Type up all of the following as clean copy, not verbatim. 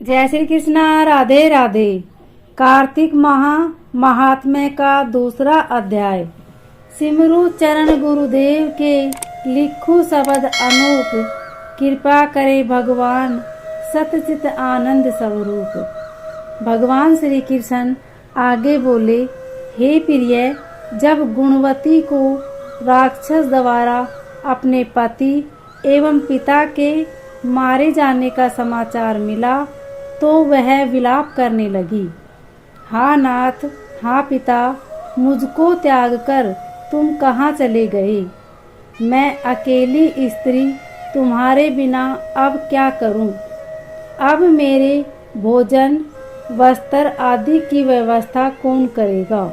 जय श्री कृष्णा। राधे राधे। कार्तिक महात्म्य का दूसरा अध्याय। सिमरु चरण गुरुदेव के लिखु शब्द अनूप, कृपा करे भगवान सतचित आनंद स्वरूप। भगवान श्री कृष्ण आगे बोले, हे प्रिय, जब गुणवती को राक्षस द्वारा अपने पति एवं पिता के मारे जाने का समाचार मिला तो वह विलाप करने लगी। हाँ नाथ, हाँ पिता, मुझको त्याग कर तुम कहाँ चले गए? मैं अकेली स्त्री तुम्हारे बिना अब क्या करूं? अब मेरे भोजन वस्त्र आदि की व्यवस्था कौन करेगा?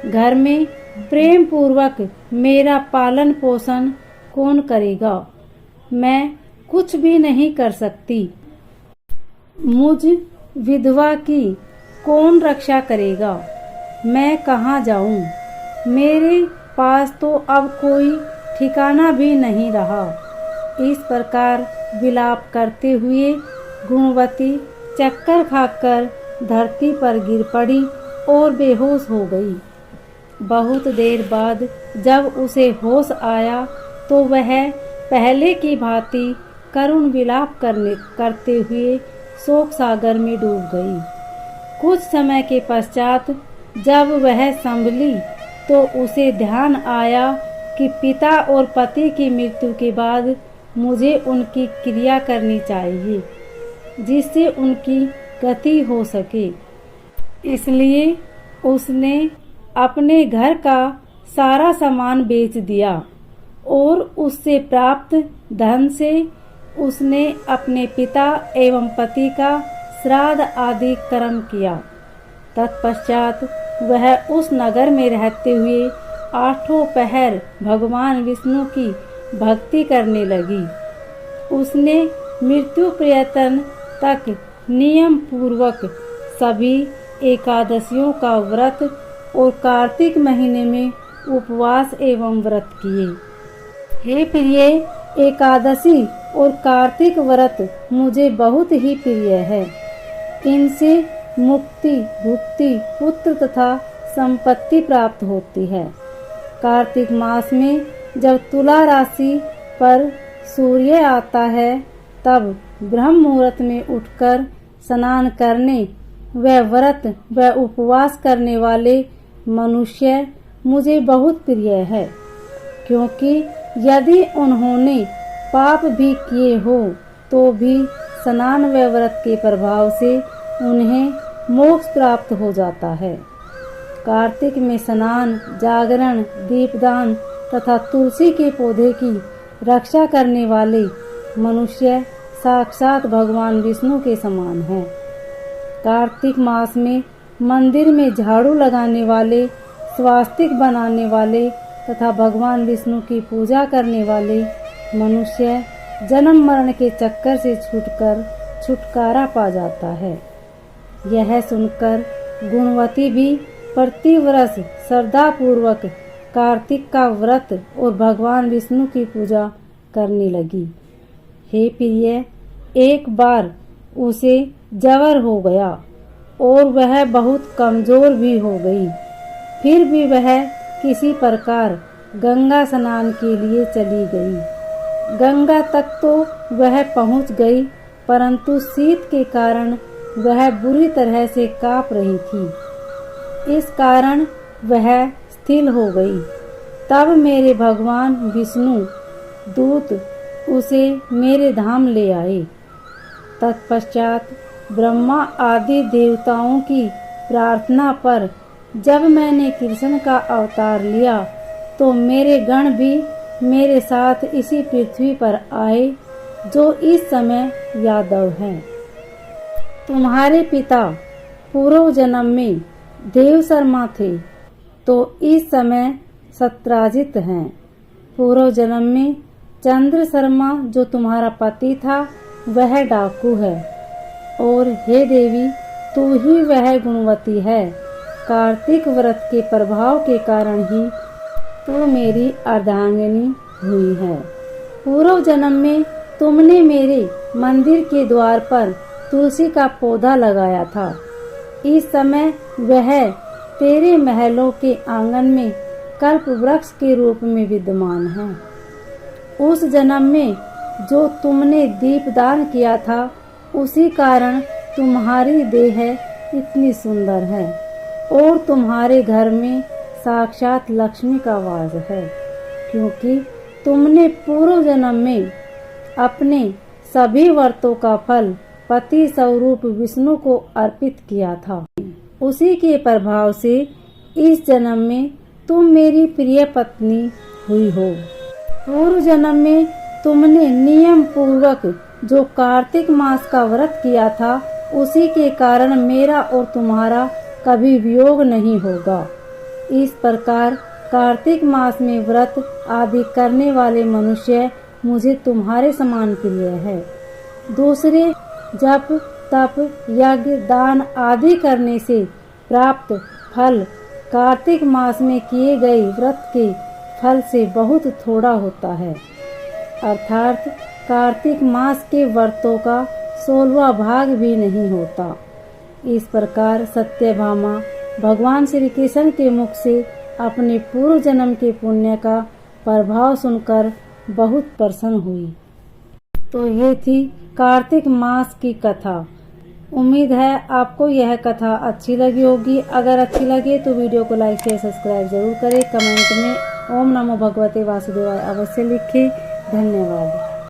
घर में प्रेम पूर्वक मेरा पालन पोषण कौन करेगा? मैं कुछ भी नहीं कर सकती। मुझ विधवा की कौन रक्षा करेगा? मैं कहाँ जाऊं? मेरे पास तो अब कोई ठिकाना भी नहीं रहा। इस प्रकार विलाप करते हुए गुणवती चक्कर खाकर धरती पर गिर पड़ी और बेहोश हो गई। बहुत देर बाद जब उसे होश आया तो वह पहले की भांति करुण विलाप करते हुए शोक सागर में डूब गई। कुछ समय के पश्चात जब वह संभली तो उसे ध्यान आया कि पिता और पति की मृत्यु के बाद मुझे उनकी क्रिया करनी चाहिए जिससे उनकी गति हो सके। इसलिए उसने अपने घर का सारा सामान बेच दिया और उससे प्राप्त धन से उसने अपने पिता एवं पति का श्राद्ध आदि कर्म किया। तत्पश्चात वह उस नगर में रहते हुए 8 पहर भगवान विष्णु की भक्ति करने लगी। उसने मृत्यु पर्यंत तक नियम पूर्वक सभी एकादशियों का व्रत और कार्तिक महीने में उपवास एवं व्रत किए। हे प्रिय, एकादशी और कार्तिक व्रत मुझे बहुत ही प्रिय है। इनसे मुक्ति, भुक्ति, पुत्र तथा संपत्ति प्राप्त होती है। कार्तिक मास में जब तुला राशि पर सूर्य आता है तब ब्रह्म मुहूर्त में उठकर स्नान करने व व्रत व उपवास करने वाले मनुष्य मुझे बहुत प्रिय है, क्योंकि यदि उन्होंने पाप भी किए हो तो भी स्नान व व्रत के प्रभाव से उन्हें मोक्ष प्राप्त हो जाता है। कार्तिक में स्नान, जागरण, दीपदान तथा तुलसी के पौधे की रक्षा करने वाले मनुष्य साक्षात भगवान विष्णु के समान हैं। कार्तिक मास में मंदिर में झाड़ू लगाने वाले, स्वास्तिक बनाने वाले तथा भगवान विष्णु की पूजा करने वाले मनुष्य जन्म मरण के चक्कर से छुटकारा पा जाता है। यह सुनकर गुणवती भी प्रति वर्ष श्रद्धा पूर्वक कार्तिक का व्रत और भगवान विष्णु की पूजा करने लगी। हे प्रिय, एक बार उसे जवर हो गया और वह बहुत कमजोर भी हो गई। फिर भी वह किसी प्रकार गंगा स्नान के लिए चली गई। गंगा तक तो वह पहुंच गई, परंतु शीत के कारण वह बुरी तरह से कांप रही थी। इस कारण वह स्थिर हो गई। तब मेरे भगवान विष्णु दूत उसे मेरे धाम ले आए। तत्पश्चात ब्रह्मा आदि देवताओं की प्रार्थना पर जब मैंने कृष्ण का अवतार लिया तो मेरे गण भी मेरे साथ इसी पृथ्वी पर आए जो इस समय यादव हैं। तुम्हारे पिता पूर्व जन्म में देव शर्मा थे तो इस समय सत्राजित हैं। पूर्व जन्म में चंद्र शर्मा जो तुम्हारा पति था वह डाकू है। और हे देवी, तू ही वह गुणवती है। कार्तिक व्रत के प्रभाव के कारण ही तू मेरी अर्धांगिनी हुई है। पूर्व जन्म में तुमने मेरे मंदिर के द्वार पर तुलसी का पौधा लगाया था। इस समय वह तेरे महलों के आंगन में कल्प वृक्ष के रूप में विद्यमान है। उस जन्म में जो तुमने दीपदान किया था, उसी कारण तुम्हारी देह इतनी सुंदर है और तुम्हारे घर में साक्षात लक्ष्मी का वास है, क्योंकि तुमने पूर्व जन्म में अपने सभी व्रतों का फल पति स्वरूप विष्णु को अर्पित किया था। उसी के प्रभाव से इस जन्म में तुम मेरी प्रिय पत्नी हुई हो। पूर्व जन्म में तुमने नियम पूर्वक जो कार्तिक मास का व्रत किया था, उसी के कारण मेरा और तुम्हारा कभी वियोग नहीं होगा। इस प्रकार कार्तिक मास में व्रत आदि करने वाले मनुष्य मुझे तुम्हारे समान प्रिय है। दूसरे जप तप यज्ञ दान आदि करने से प्राप्त फल कार्तिक मास में किए गए व्रत के फल से बहुत थोड़ा होता है, अर्थात कार्तिक मास के व्रतों का 16वां भाग भी नहीं होता। इस प्रकार सत्यभामा भगवान श्री कृष्ण के मुख से अपने पूर्व जन्म के पुण्य का प्रभाव सुनकर बहुत प्रसन्न हुई। तो ये थी कार्तिक मास की कथा। उम्मीद है आपको यह कथा अच्छी लगी होगी। अगर अच्छी लगे तो वीडियो को लाइक शेयर सब्सक्राइब जरूर करें। कमेंट में ओम नमो भगवते वासुदेवाय अवश्य लिखें। धन्यवाद।